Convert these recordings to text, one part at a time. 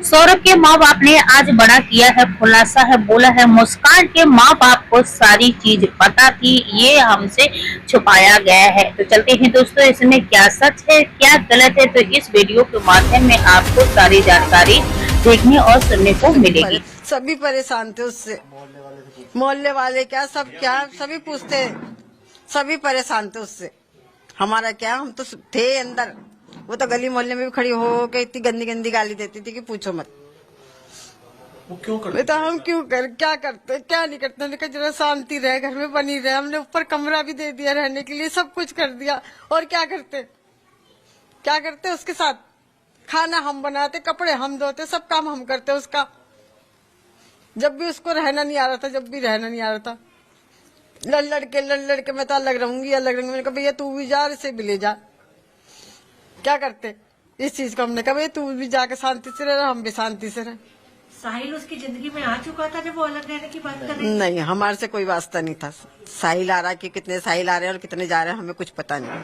सौरभ के माँ बाप ने आज बड़ा किया है खुलासा है, बोला है मुस्कान के माँ बाप को सारी चीज पता थी, ये हमसे छुपाया गया है। तो चलते हैं दोस्तों, इसमें क्या सच है क्या गलत है, तो इस वीडियो के माध्यम में आपको सारी जानकारी देखने और सुनने को मिलेगी। सभी परेशान थे उससे, मोहल्ले वाले क्या सब क्या सभी पूछते, सभी परेशान थे उससे। हमारा क्या, हम तो थे अंदर, वो तो गली मोहल्ले में भी खड़ी हो के इतनी गंदी गंदी गाली देती थी कि पूछो मत। वो क्यों करते? तो हम क्यों क्या करते क्या नहीं करते, हमने कहा जरा शांति रहे, घर में बनी रहे। हमने ऊपर कमरा भी दे दिया रहने के लिए, सब कुछ कर दिया, और क्या करते उसके साथ। खाना हम बनाते, कपड़े हम धोते, सब काम हम करते उसका। जब भी उसको रहना नहीं आ रहा था, जब भी रहना नहीं आ रहा था, लड़ लड़ के मैं तो अलग रहूंगी। मैंने कहा भैया तू भी जा, इसे भी ले जा। क्या करते इस चीज को, हमने कहा भैया तू भी जाके शांति से रह, हम भी शांति से रहे। साहिल उसकी जिंदगी में आ चुका था जब वो अलग रहने की बात कर रही थी? नहीं, हमारे से कोई वास्ता नहीं था। साहिल आ रहा कि कितने साहिल आ रहे हैं और कितने जा रहे हैं, हमें कुछ पता नहीं।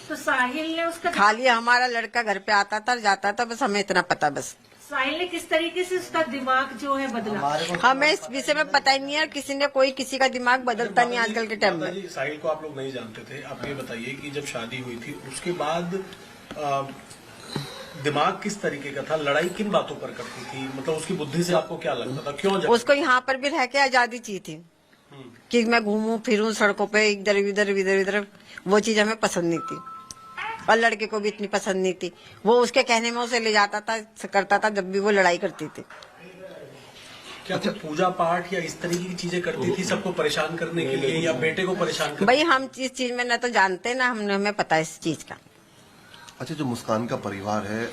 तो साहिल ने उसका खाली हमारा लड़का घर पे आता था जाता था, बस हमें इतना पता। बस साहिल ने किस तरीके से उसका दिमाग जो है बदला, हमें इस विषय में पता ही नहीं है। किसी ने कोई किसी का दिमाग बदलता नहीं आजकल के टाइम में। साहिल को आप लोग नहीं जानते थे, आप ये बताइए कि जब शादी हुई थी उसके बाद दिमाग किस तरीके का था, लड़ाई किन बातों पर करती थी, मतलब उसकी बुद्धि से आपको क्या लगता था, क्यों उसको यहाँ पर भी रह के आजादी चाहिए थी कि मैं घूमूं फिरूं सड़कों पे, इधर इधर, वो चीज हमें पसंद नहीं थी, और लड़के को भी इतनी पसंद नहीं थी। वो उसके कहने में उसे ले जाता था, करता था जब भी वो लड़ाई करती थी। क्या कुछ पूजा पाठ या इस तरीके की चीजें करती थी सबको परेशान करने के लिए, या बेटे को परेशान करने? भाई हम इस चीज में न तो जानते ना हमें पता है इस चीज का। अच्छा, जो मुस्कान का परिवार है,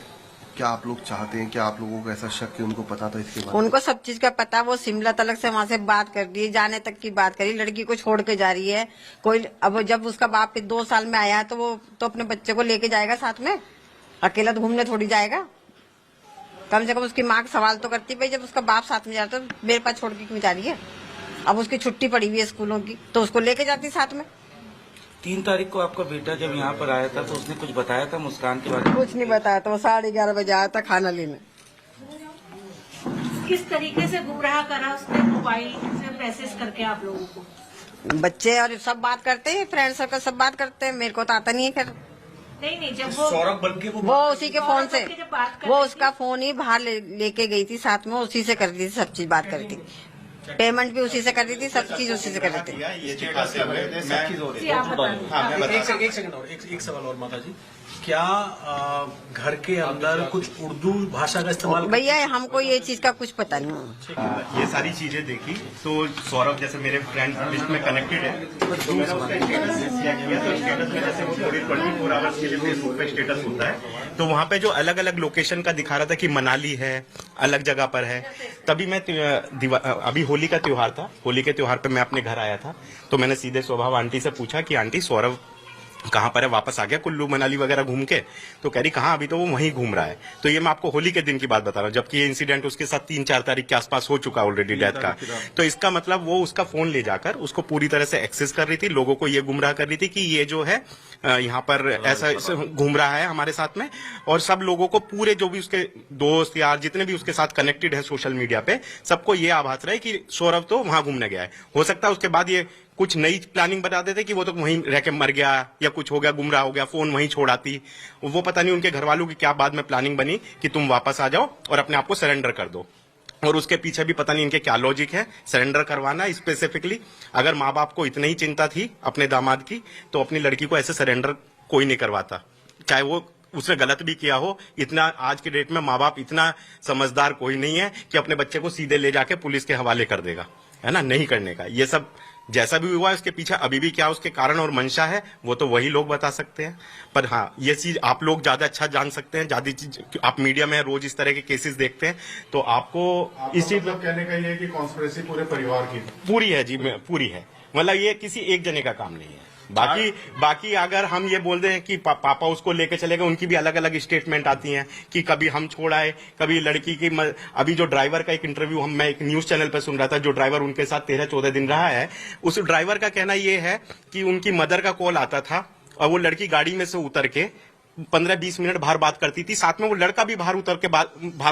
क्या आप लोग चाहते हैं, क्या आप लोगों को ऐसा शक कि उनको पता था इसके बारे में? उनको सब चीज का पता। वो शिमला तलक से वहाँ से बात कर दी, जाने तक की बात करी, लड़की को छोड़ के जा रही है कोई। अब जब उसका बाप 2 साल में आया है तो वो तो अपने बच्चे को लेके जाएगा साथ में, अकेला तो घूमने थोड़ी जाएगा। कम से कम उसकी माँ का सवाल तो करती, भाई जब उसका बाप साथ में जाता तो मेरे पास छोड़ के क्यों जा रही है। अब उसकी छुट्टी पड़ी हुई है स्कूलों की, तो उसको लेके जाती साथ में। 3 तारीख को आपका बेटा जब यहाँ पर आया था तो उसने कुछ बताया था मुस्कान के बारे में? कुछ नहीं बताया था। वो 11:30 बजे आया था खाना लेने। किस तरीके से गुमराह करा उसने, मोबाइल से मैसेज करके आप लोगों को? बच्चे और सब बात करते हैं, फ्रेंड सर्कल सब बात करते हैं, मेरे को तो आता नहीं है। खैर नहीं, जब वो सौरभ बनके वो उसी के फोन से, वो उसका फोन ही बाहर लेके गई थी साथ में, उसी से कर दी थी सब चीज, बात करती, पेमेंट भी उसी से कर दी थी, सब चीज उसी से कर दी थी। एक सेकंड और एक सवाल और माता जी, क्या घर के अंदर कुछ उर्दू भाषा का इस्तेमाल? भैया हमको ये चीज का कुछ पता नहीं। ये सारी चीजें देखी तो सौरभ जैसे मेरे फ्रेंड लिस्ट में कनेक्टेड है, तो मैंने उसका स्टेटस किया। तो स्टेटस में जैसे वो थोड़ी 24 आवर्स के लिए फेसबुक पे स्टेटस होता है, तो वहाँ पे जो अलग अलग लोकेशन का दिखा रहा था कि मनाली है, अलग जगह पर है। तभी मैं अभी होली का त्योहार था, होली के त्योहार पे मैं अपने घर आया था, तो मैंने सीधे स्वभाव आंटी से पूछा कि आंटी सौरभ कहाँ पर है, वापस आ गया कुल्लू मनाली वगैरह घूम के? तो कह रही कहाँ, अभी तो वो वहीं घूम रहा है। तो ये मैं आपको होली के दिन की बात बता रहा हूँ, जबकि ये इंसिडेंट उसके साथ 3-4 तारीख के आसपास हो चुका ऑलरेडी डेथ का। तो इसका मतलब वो उसका फोन ले जाकर उसको पूरी तरह से एक्सेस कर रही थी, लोगों को ये गुमराह कर रही थी कि ये जो है यहाँ पर ऐसा घूम रहा है हमारे साथ में, और सब लोगों को, पूरे जो भी उसके दोस्त यार जितने भी उसके साथ कनेक्टेड है सोशल मीडिया पे, सबको ये आभास रहा है कि सौरभ तो वहां घूमने गया है। हो सकता है उसके बाद ये कुछ नई प्लानिंग बता देते कि वो तो वहीं रह के मर गया या कुछ हो गया, गुमराह हो गया, फोन वहीं छोड़ आती। वो पता नहीं उनके घर वालों की क्या बाद में प्लानिंग बनी कि तुम वापस आ जाओ और अपने आप को सरेंडर कर दो, और उसके पीछे भी पता नहीं इनके क्या लॉजिक है सरेंडर करवाना स्पेसिफिकली। अगर माँ बाप को इतनी ही चिंता थी अपने दामाद की, तो अपनी लड़की को ऐसे सरेंडर कोई नहीं करवाता, चाहे वो उसने गलत भी किया हो। इतना आज के डेट में माँ बाप इतना समझदार कोई नहीं है कि अपने बच्चे को सीधे ले जाके पुलिस के हवाले कर देगा, है ना, नहीं करने का। ये सब जैसा भी हुआ है उसके पीछे अभी भी क्या उसके कारण और मंशा है, वो तो वही लोग बता सकते हैं। पर हाँ, ये चीज आप लोग ज्यादा अच्छा जान सकते हैं, ज्यादा चीज आप मीडिया में रोज इस तरह के केसेस देखते हैं, तो आपको इस चीज मतलब कहने का ये है कि कॉन्स्पिरेसी पूरे परिवार की पूरी है जी, पूरी है। मतलब ये किसी एक जने का काम नहीं है। बाकी अगर हम ये बोल दें कि पापा उसको लेके चले गए, उनकी भी अलग अलग स्टेटमेंट आती हैं कि कभी हम छोड़ आए, कभी लड़की की अभी जो ड्राइवर का एक इंटरव्यू मैं एक न्यूज चैनल पर सुन रहा था, जो ड्राइवर उनके साथ 13-14 दिन रहा है, उस ड्राइवर का कहना यह है कि उनकी मदर का कॉल आता था और वो लड़की गाड़ी में से उतर के 15-20 मिनट बाहर बात करती थी, साथ में वो लड़का भी बाहर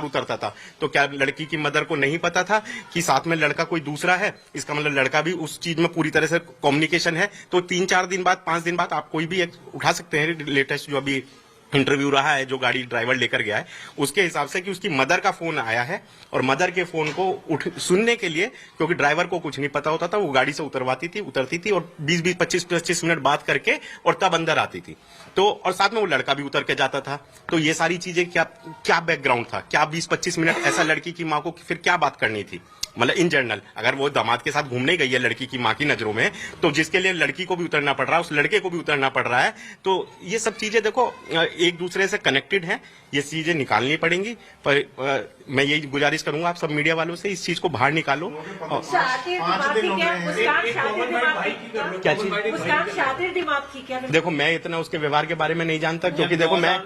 उतरता था। तो क्या लड़की की मदर को नहीं पता था कि साथ में लड़का कोई दूसरा है? इसका मतलब लड़का भी उस चीज में पूरी तरह से कम्युनिकेशन है। तो 3-4 दिन बाद, 5 दिन बाद आप कोई भी एक उठा सकते हैं लेटेस्ट जो अभी इंटरव्यू रहा है, जो गाड़ी ड्राइवर लेकर गया है उसके हिसाब से, कि उसकी मदर का फोन आया है और मदर के फोन को सुनने के लिए, क्योंकि ड्राइवर को कुछ नहीं पता होता था, वो गाड़ी से उतरती थी और 20-20, 25-25 मिनट बात करके और तब अंदर आती थी। तो और साथ में वो लड़का भी उतर के जाता था। तो ये सारी चीजें क्या बैकग्राउंड था? क्या 20-25 मिनट ऐसा लड़की की माँ को फिर क्या बात करनी थी? मतलब इन जनरल अगर वो दामाद के साथ घूमने गई है लड़की की माँ की नजरों में, तो जिसके लिए लड़की को भी उतरना पड़ रहा है, उस लड़के को भी उतरना पड़ रहा है। तो ये सब चीजें देखो एक दूसरे से कनेक्टेड हैं, ये चीजें निकालनी पड़ेंगी। पर मैं यही गुजारिश करूंगा आप सब मीडिया वालों से, इस चीज को बाहर निकालो। क्या चीज? देखो मैं इतना उसके व्यवहार के बारे में नहीं जानता, क्योंकि देखो मैं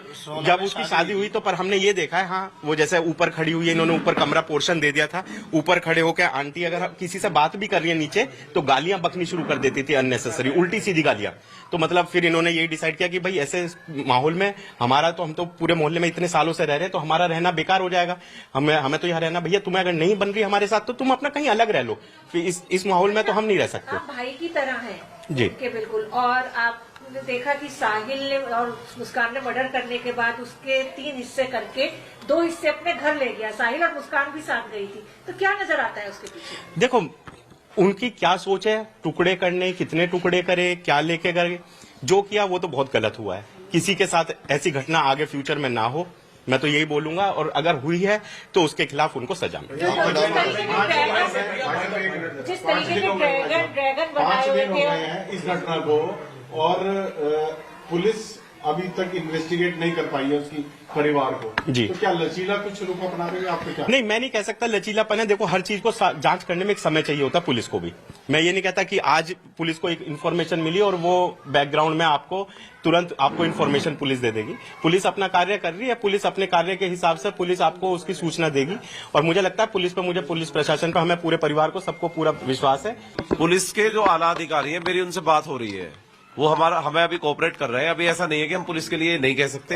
जब उसकी शादी हुई तो पर हमने ये देखा है, हाँ वो जैसे ऊपर खड़ी हुई है, इन्होंने ऊपर कमरा पोर्शन दे दिया था, ऊपर खड़े होकर आंटी अगर किसी से बात भी कर रही है नीचे तो गालियां बकनी शुरू कर देती थी, अननेसेसरी उल्टी सीधी गालियां। तो मतलब फिर इन्होंने यही डिसाइड किया कि भाई ऐसे माहौल में हम तो पूरे मोहल्ले में इतने सालों से रह रहे हैं, तो हमारा रहना बेकार हो जाएगा। हमें तो यहाँ रहना, भैया तुम्हें अगर नहीं बन रही हमारे साथ तो तुम अपना कहीं अलग रह लो, फिर इस माहौल में तो हम नहीं रह सकते। आप भाई की तरह हैं जी के बिल्कुल। और आपने देखा कि साहिल ने और मुस्कान ने मर्डर करने के बाद उसके 3 हिस्से करके 2 हिस्से अपने घर ले गया। साहिल और मुस्कान भी साथ गई थी, तो क्या नजर आता है उसके पीछे? देखो उनकी क्या सोच है, टुकड़े करने, कितने टुकड़े करे, क्या लेके करे, जो किया वो तो बहुत गलत हुआ है। किसी के साथ ऐसी घटना आगे फ्यूचर में ना हो, मैं तो यही बोलूंगा। और अगर हुई है तो उसके खिलाफ उनको सजा मिले। जिस तरीके के ड्रैगन बनाए हुए थे इस घटना को, और पुलिस अभी तक इन्वेस्टिगेट नहीं कर पाई है उसकी परिवार को जी। तो क्या लचीला कुछ रुख अपना रही है? आपको क्या? नहीं, मैं नहीं कह सकता लचीलापन है। देखो हर चीज को जांच करने में एक समय चाहिए होता है पुलिस को भी। मैं ये नहीं कहता कि आज पुलिस को एक इन्फॉर्मेशन मिली और वो बैकग्राउंड में तुरंत आपको इन्फॉर्मेशन पुलिस दे देगी। पुलिस अपना कार्य कर रही है, पुलिस अपने कार्य के हिसाब से पुलिस आपको उसकी सूचना देगी। और मुझे लगता है पुलिस प्रशासन पर, हमें पूरे परिवार को, सबको पूरा विश्वास है। पुलिस के जो आला अधिकारी है, मेरी उनसे बात हो रही है, वो हमें अभी कोऑपरेट कर रहे हैं। अभी ऐसा नहीं है कि हम पुलिस के लिए नहीं कह सकते।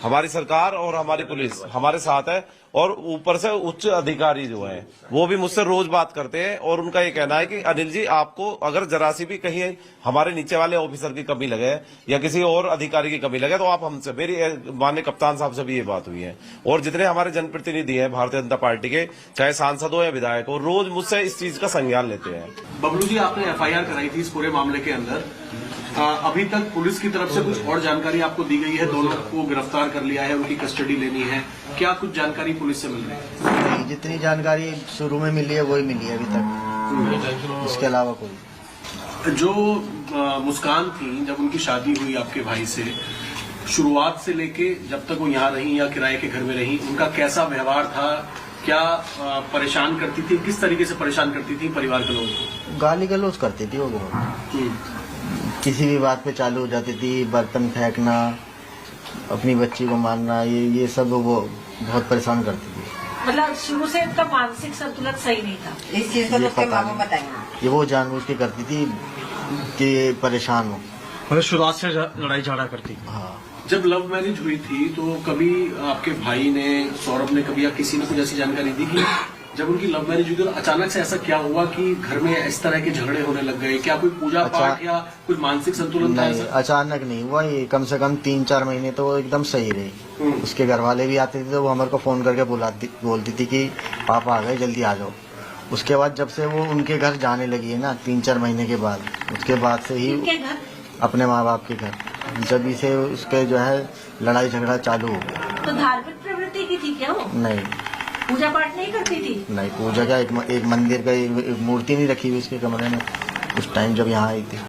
हमारी सरकार और हमारी पुलिस हमारे साथ है, और ऊपर से उच्च अधिकारी जो हैं वो भी मुझसे रोज बात करते हैं, और उनका ये कहना है कि अनिल जी आपको अगर जरा सी भी कहीं हमारे नीचे वाले ऑफिसर की कमी लगे या किसी और अधिकारी की कमी लगे तो आप हमसे, मेरी माननीय कप्तान साहब से भी ये बात हुई है, और जितने हमारे जनप्रतिनिधि हैं भारतीय जनता पार्टी के, चाहे सांसद हो या विधायक हो, रोज मुझसे इस चीज का संज्ञान लेते हैं। बबलू जी, आपने एफआईआर कराई थी इस पूरे मामले के अंदर, अभी तक पुलिस की तरफ से कुछ और जानकारी आपको दी गई है? दोनों को गिरफ्तार कर लिया है, उनकी कस्टडी लेनी है, क्या कुछ जानकारी पुलिस से मिल रही है? जितनी जानकारी शुरू में मिली है वही मिली है अभी तक, इसके अलावा कोई। जो मुस्कान थी, जब उनकी शादी हुई आपके भाई से, शुरुआत से लेके जब तक वो यहाँ रही या किराए के घर में रही, उनका कैसा व्यवहार था? क्या परेशान करती थी? किस तरीके से परेशान करती थी परिवार के लोगों को? गाली गलौज करती थी वो बहुत, किसी भी बात पे चालू हो जाती थी, बर्तन फेंकना, अपनी बच्ची को मारना, ये सब वो बहुत परेशान करती थी। मतलब शुरू से उनका मानसिक संतुलन सही नहीं था। इस चीज को उसके माँ बाप बताएंगे। ये वो जानबूझ के करती थी कि परेशान हो, मतलब शुरुआत से लड़ाई झगड़ा करती थी। हाँ। जब लव मैरिज हुई थी तो कभी आपके भाई ने, सौरभ ने कभी या किसी ने कुछ ऐसी जानकारी दी कि जब उनकी लव मैरिज हुई तो अचानक से ऐसा क्या हुआ कि घर में इस तरह के झगड़े होने लग गए? क्या कोई पूजा पाठ या कोई मानसिक संतुलन था? नहीं, अचानक नहीं हुआ ये, कम से कम 3-4 महीने तो वो एकदम सही रही। उसके घर वाले भी आते थे तो वो हमारे को फोन करके बोलती थी कि पापा आ गए, जल्दी आ जाओ। उसके बाद जब से वो उनके घर जाने लगी है ना 3-4 महीने के बाद, उसके बाद से ही अपने माँ बाप के घर, जब से उसके जो है लड़ाई झगड़ा चालू हो गया। तो धार्मिक प्रवृत्ति की थी क्या वो? नहीं, पूजा पाठ नहीं करती थी? नहीं, पूजा क्या, एक मंदिर का एक मूर्ति नहीं रखी हुई उसके कमरे में उस टाइम जब यहाँ आई थी।